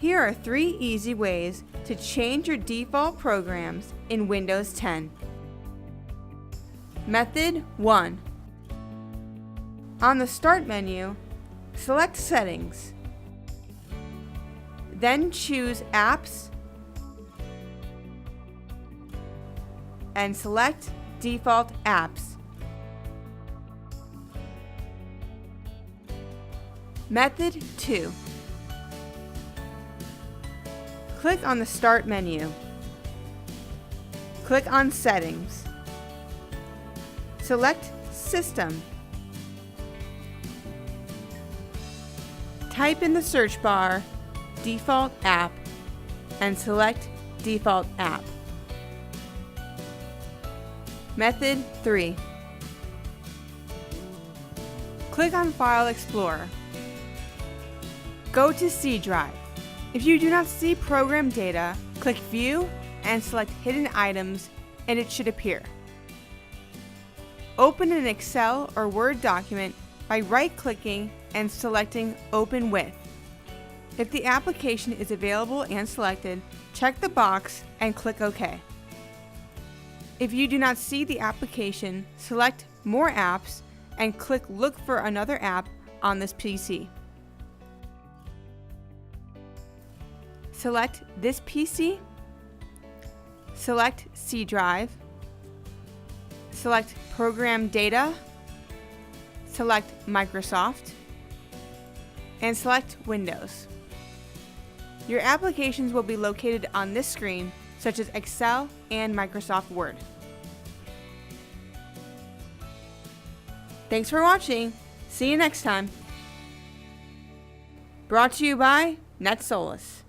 Here are 3 easy ways to change your default programs in Windows 10. Method 1. On the Start menu, select Settings. Then choose Apps and select Default Apps. Method 2. Click on the Start menu. Click on Settings. Select System. Type in the search bar Default App and select Default App. Method 3. Click on File Explorer. Go to C drive. If you do not see program data, click View and select Hidden Items and it should appear. Open an Excel or Word document by right-clicking and selecting Open With. If the application is available and selected, check the box and click OK. If you do not see the application, select More Apps and click Look for another app on this PC. Select this PC, select C drive, select Program Data, select Microsoft, and select Windows. Your applications will be located on this screen, such as Excel and Microsoft Word. Thanks for watching. See you next time. Brought to you by Netsolus.